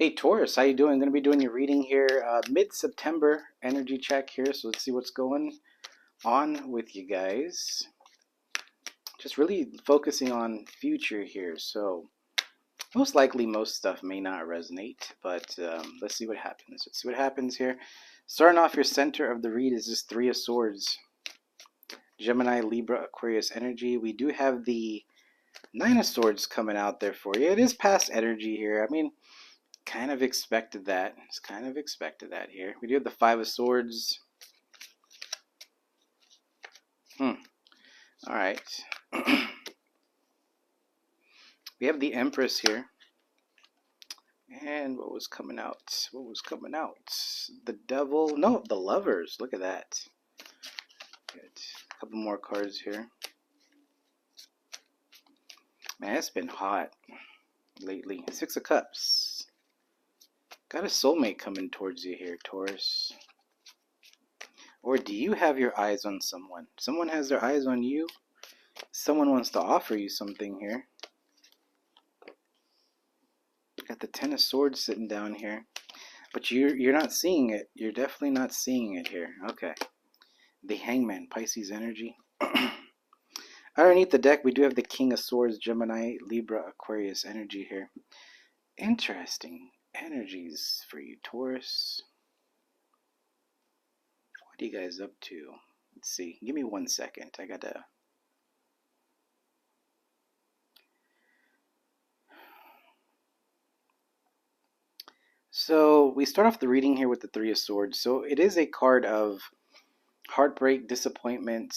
Hey Taurus, how you doing? Going to be doing your reading here, mid-September energy check here. So let's see what's going on with you guys. Just really focusing on future here. So most likely, most stuff may not resonate, but let's see what happens. Let's see what happens here. Starting off, your center of the read is this Three of Swords, Gemini, Libra, Aquarius energy. We do have the Nine of Swords coming out there for you. It is past energy here. I mean, kind of expected that. It's kind of expected that here. We do have the Five of Swords. All right. We have the Empress here. And what was coming out? What was coming out? The Devil. No, the Lovers. Look at that. Good. A couple more cards here. Man, it's been hot lately. Six of Cups. Got a soulmate coming towards you here, Taurus. Or do you have your eyes on someone? Someone has their eyes on you. Someone wants to offer you something here. Got the Ten of Swords sitting down here. But you're not seeing it. You're definitely not seeing it here. Okay. The Hangman, Pisces energy. Underneath the deck, we do have the King of Swords, Gemini, Libra, Aquarius energy here. Interesting energies for you, Taurus. What are you guys up to? Let's see. Give me 1 second. I gotta... So we start off the reading here with the Three of Swords. So it is a card of heartbreak, disappointment,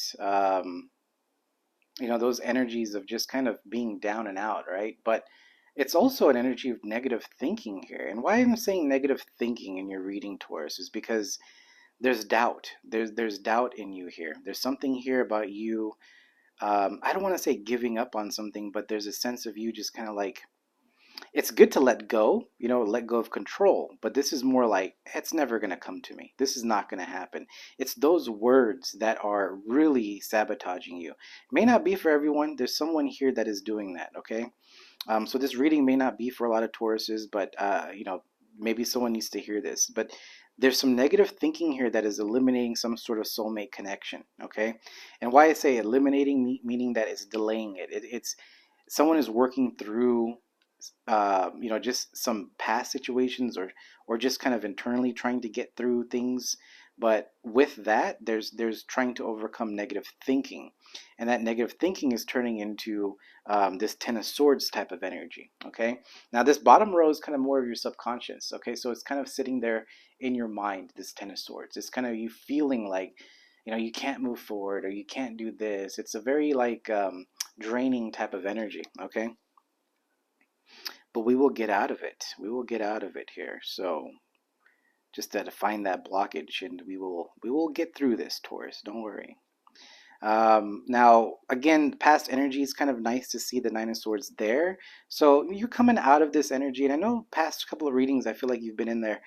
you know, those energies of just kind of being down and out, right? But it's also an energy of negative thinking here. And why I'm saying negative thinking in your reading, Taurus, is because there's doubt. There's doubt in you here. There's something here about you. I don't want to say giving up on something, but there's a sense of you just kind of like, it's good to let go, you know, let go of control. But this is more like, it's never going to come to me. This is not going to happen. It's those words that are really sabotaging you. It may not be for everyone. There's someone here that is doing that, okay? So this reading may not be for a lot of Tauruses, but, you know, maybe someone needs to hear this. But there's some negative thinking here that is eliminating some sort of soulmate connection, okay? And why I say eliminating, meaning that it's delaying it. It's someone is working through you know, just some past situations or just kind of internally trying to get through things. But with that, there's trying to overcome negative thinking, and that negative thinking is turning into this Ten of Swords type of energy. Okay, now this bottom row is kind of more of your subconscious. Okay, so it's kind of sitting there in your mind. This Ten of Swords, it's kind of you feeling like, you know, you can't move forward or you can't do this. It's a very like draining type of energy. Okay. But we will get out of it. We will get out of it here. So just to find that blockage, and we will get through this, Taurus. Don't worry. Now, again, past energy is kind of nice to see the Nine of Swords there. So you're coming out of this energy, and I know past couple of readings, I feel like you've been in there,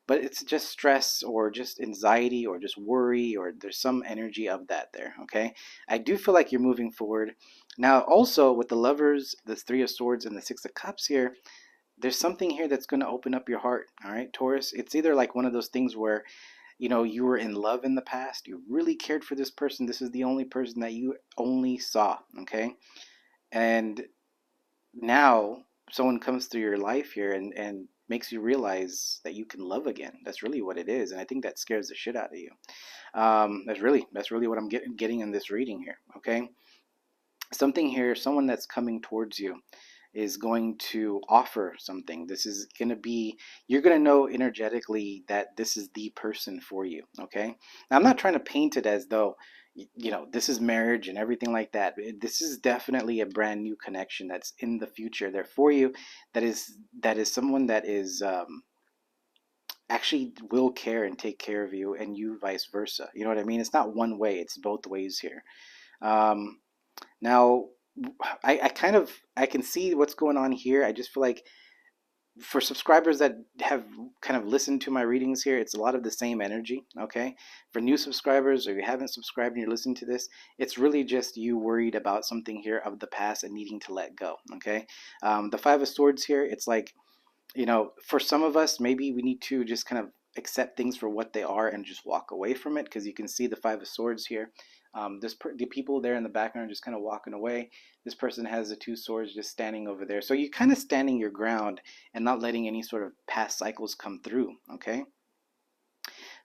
but it's just stress or just anxiety or just worry, or there's some energy of that there, okay? I do feel like you're moving forward. Now, also with the Lovers, the Three of Swords, and the Six of Cups here, there's something here that's going to open up your heart, all right, Taurus? It's either like one of those things where, you know, you were in love in the past, you really cared for this person, this is the only person that you only saw, okay? And now someone comes through your life here and makes you realize that you can love again. That's really what it is, and I think that scares the shit out of you. That's really what I'm getting in this reading here, okay? Something here, someone that's coming towards you is going to offer something. This is going to be, you're going to know energetically that this is the person for you, okay? Now, I'm not trying to paint it as though, you know, this is marriage and everything like that. This is definitely a brand new connection that's in the future there for you. That is someone that is actually will care and take care of you, and you vice versa. You know what I mean? It's not one way, it's both ways here. Now, I kind of, I can see what's going on here. I just feel like for subscribers that have kind of listened to my readings here, it's a lot of the same energy, okay? For new subscribers, or you haven't subscribed and you're listening to this, it's really just you worried about something here of the past and needing to let go, okay? The Five of Swords here, it's like, For some of us, maybe we need to just kind of accept things for what they are and just walk away from it, because you can see the Five of Swords here. The people there in the background are just kind of walking away. This person has the Two Swords just standing over there. So you're kind of standing your ground and not letting any sort of past cycles come through, okay?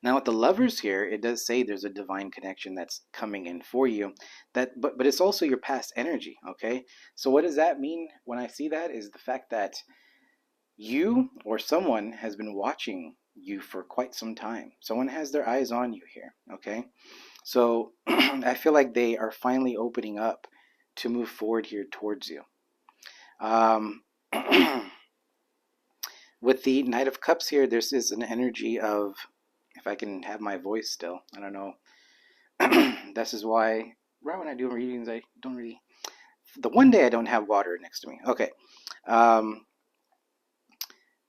Now with the Lovers here, it does say there's a divine connection that's coming in for you. But it's also your past energy, okay? So what does that mean when I see that is the fact that you or someone has been watching you for quite some time. Someone has their eyes on you here, okay? So I feel like they are finally opening up to move forward here towards you. Um, with the Knight of Cups here, this is an energy of, if I can have my voice still, I don't know. This is why, right when I do readings, I don't really, the one day I don't have water next to me. Okay.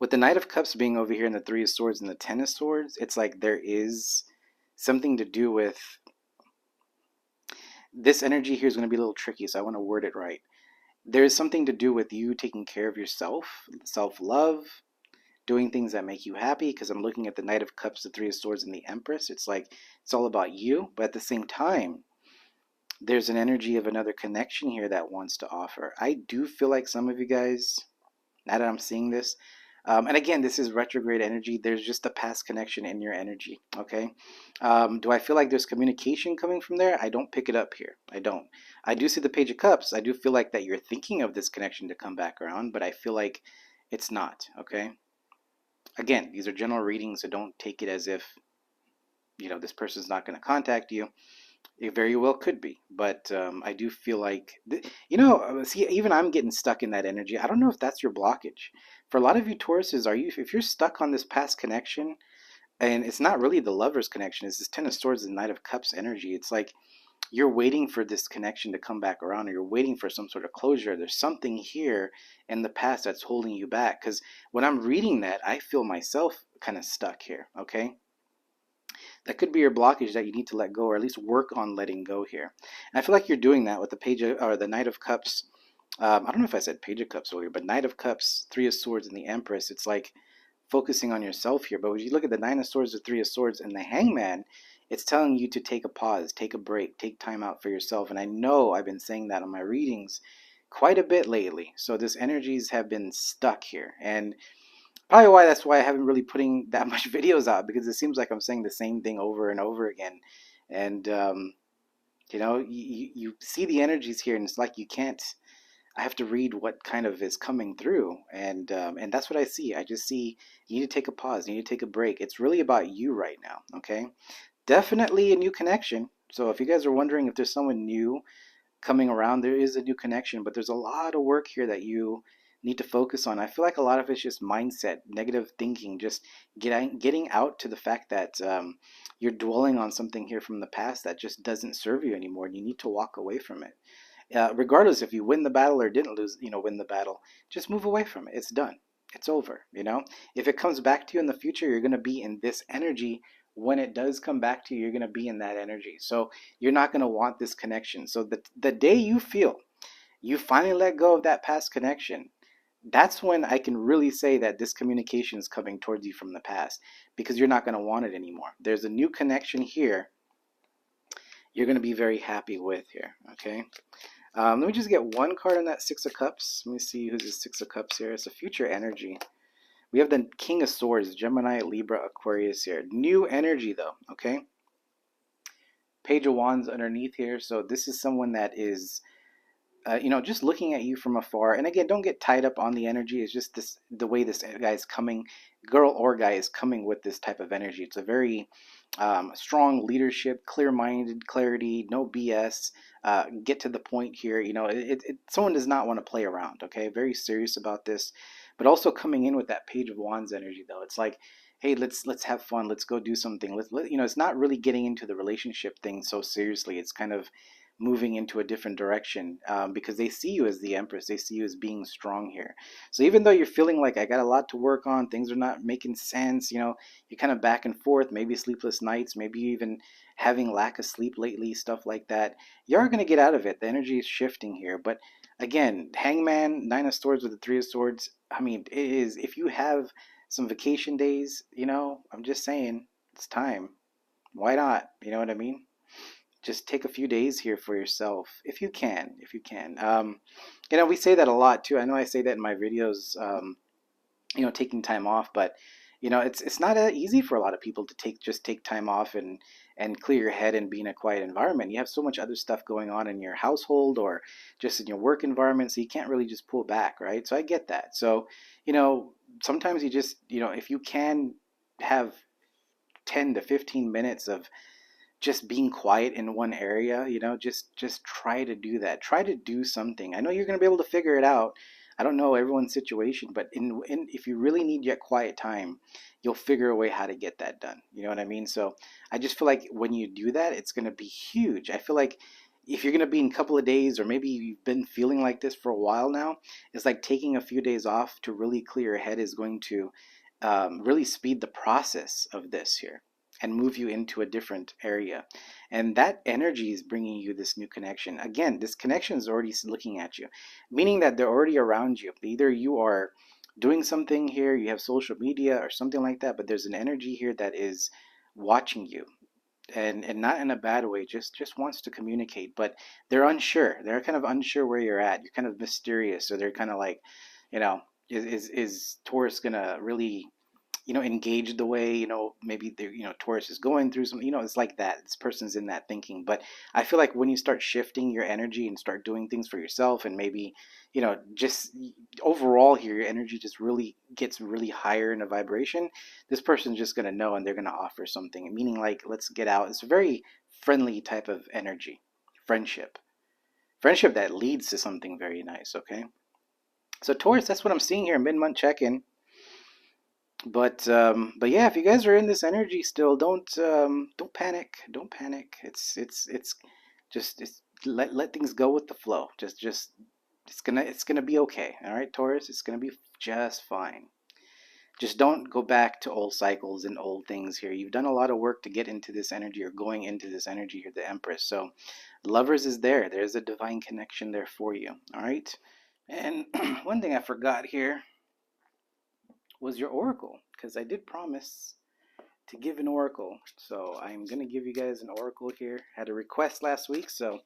With the Knight of Cups being over here and the Three of Swords and the Ten of Swords, it's like there is something to do with this energy here is going to be a little tricky, so I want to word it right. There is something to do with you taking care of yourself, self-love, doing things that make you happy, because I'm looking at the Knight of Cups, the Three of Swords, and the Empress. It's like it's all about you, but at the same time, there's an energy of another connection here that wants to offer. I do feel like some of you guys, now that I'm seeing this, and again, this is retrograde energy. There's just a past connection in your energy, okay? Do I feel like there's communication coming from there? I don't pick it up here. I don't. I do see the Page of Cups. I do feel like that you're thinking of this connection to come back around, but I feel like it's not, okay? Again, these are general readings, so don't take it as if, this person's not going to contact you. It very well could be, but I do feel like, see, even I'm getting stuck in that energy. I don't know if that's your blockage. For a lot of you Tauruses, if you're stuck on this past connection, and it's not really the Lover's connection, it's this Ten of Swords and Knight of Cups energy. It's like you're waiting for this connection to come back around, or you're waiting for some sort of closure. There's something here in the past that's holding you back, because when I'm reading that, I feel myself kind of stuck here, okay? That could be your blockage that you need to let go, or at least work on letting go here. And I feel like you're doing that with the the Knight of Cups. I don't know if I said Page of Cups earlier, but Knight of Cups, Three of Swords, and the Empress. It's like focusing on yourself here. But when you look at the Nine of Swords, the Three of Swords, and the Hangman, it's telling you to take a pause, take a break, take time out for yourself. And I know I've been saying that on my readings quite a bit lately. So this energies have been stuck here, and probably that's why I haven't really putting that much videos out, because it seems like I'm saying the same thing over and over again. And you see the energies here, and it's like you can't. I have to read what kind of is coming through, and that's what I see. I just see you need to take a pause, you need to take a break. It's really about you right now, okay? Definitely a new connection. So if you guys are wondering if there's someone new coming around, there is a new connection, but there's a lot of work here that you need to focus on. I feel like a lot of it's just mindset, negative thinking, just getting out to the fact that you're dwelling on something here from the past that just doesn't serve you anymore, and you need to walk away from it. Regardless if you win the battle or didn't win the battle, just move away from it. It's done. It's over. If it comes back to you in the future, you're going to be in this energy. When it does come back to you, you're going to be in that energy. So you're not going to want this connection. So the day you feel you finally let go of that past connection, that's when I can really say that this communication is coming towards you from the past, because you're not going to want it anymore. There's a new connection here you're going to be very happy with here, okay? Let me just get one card on that Six of Cups. Let me see who's the Six of Cups here. It's a future energy. We have the King of Swords, Gemini, Libra, Aquarius here. New energy though, okay? Page of Wands underneath here. So this is someone that is, just looking at you from afar. And again, don't get tied up on the energy. It's just the way this guy is coming, girl or guy is coming with this type of energy. It's a very strong leadership, clear-minded, clarity, no BS. Get to the point here. Someone does not want to play around. Okay, very serious about this, but also coming in with that Page of Wands energy though. It's like, hey, let's have fun. Let's go do something. It's not really getting into the relationship thing so seriously. It's kind of moving into a different direction, because they see you as the Empress. They see you as being strong here. So even though you're feeling like I got a lot to work on, things are not making sense, you're kind of back and forth, maybe sleepless nights, maybe even having lack of sleep lately, stuff like that, you are going to get out of it. The energy is shifting here, but Again, Hangman, Nine of Swords with the Three of Swords. I mean, it is, if you have some vacation days, I'm just saying, it's time. Why not? You know what I mean? Just take a few days here for yourself if you can, if you can. We say that a lot too. I know I say that in my videos, taking time off, but it's not easy for a lot of people to take time off and clear your head and be in a quiet environment. You have so much other stuff going on in your household or just in your work environment, so you can't really just pull back, right? So I get that. So sometimes you just, if you can have 10 to 15 minutes of just being quiet in one area, just try to do that. Try to do something. I know you're going to be able to figure it out. I don't know everyone's situation, but if you really need your quiet time, you'll figure a way how to get that done. You know what I mean? So I just feel like when you do that, it's going to be huge. I feel like if you're going to be in a couple of days, or maybe you've been feeling like this for a while now, it's like taking a few days off to really clear your head is going to really speed the process of this here and move you into a different area. And that energy is bringing you this new connection. Again, this connection is already looking at you, meaning that they're already around you. Either you are doing something here, you have social media or something like that, but there's an energy here that is watching you, and not in a bad way, just wants to communicate, but they're unsure. They're kind of unsure where you're at. You're kind of mysterious, so they're kind of like, you know, is Taurus gonna really engage the way, maybe the, Taurus is going through some, it's like that. This person's in that thinking. But I feel like when you start shifting your energy and start doing things for yourself, and maybe, just overall here, your energy just really gets really higher in a vibration. This person's just going to know, and they're going to offer something, meaning like, let's get out. It's a very friendly type of energy, friendship, friendship that leads to something very nice. Okay. So Taurus, that's what I'm seeing here, mid-month check-in. But yeah, if you guys are in this energy still, don't panic. Don't panic. It's just let things go with the flow. Just it's gonna be okay. All right, Taurus, it's gonna be just fine. Just don't go back to old cycles and old things here. You've done a lot of work to get into this energy, or going into this energy here, the Empress. So lovers is there. There's a divine connection there for you. All right. And one thing I forgot here was your oracle, because I did promise to give an oracle. So I'm going to give you guys an oracle here. Had a request last week, so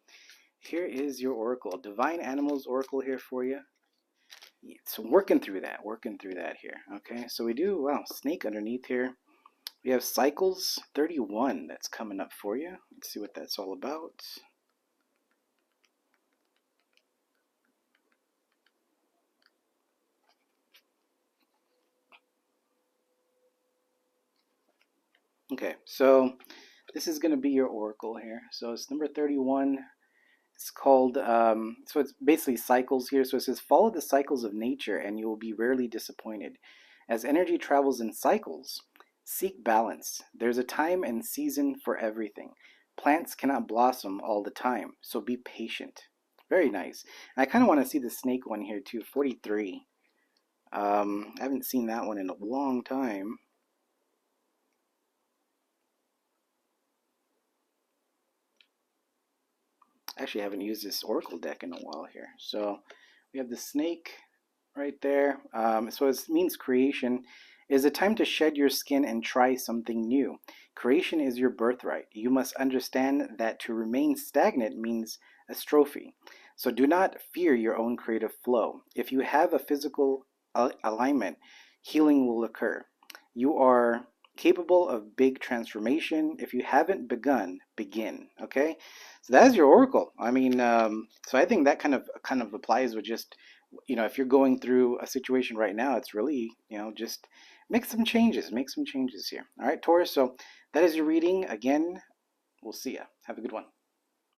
here is your oracle. Divine Animals oracle here for you. So working through that here. Okay, so we do, wow, snake underneath here. We have cycles 31 that's coming up for you. Let's see what that's all about. Okay, so this is going to be your oracle here. So it's number 31. It's called, so it's basically cycles here. So it says, follow the cycles of nature and you will be rarely disappointed. As energy travels in cycles, seek balance. There's a time and season for everything. Plants cannot blossom all the time, so be patient. Very nice. And I kind of want to see the snake one here too, 43. I haven't seen that one in a long time. Actually, I haven't used this oracle deck in a while here. So we have the snake right there. So it means creation. It is a time to shed your skin and try something new. Creation is your birthright. You must understand that to remain stagnant means atrophy. So do not fear your own creative flow. If you have a physical alignment, healing will occur. You are capable of big transformation. If you haven't begun, begin. Okay, so that is your oracle. I mean, so I think that kind of applies with just, if you're going through a situation right now, it's really, just make some changes. Make some changes here. All right, Taurus. So that is your reading. Again, we'll see ya. Have a good one.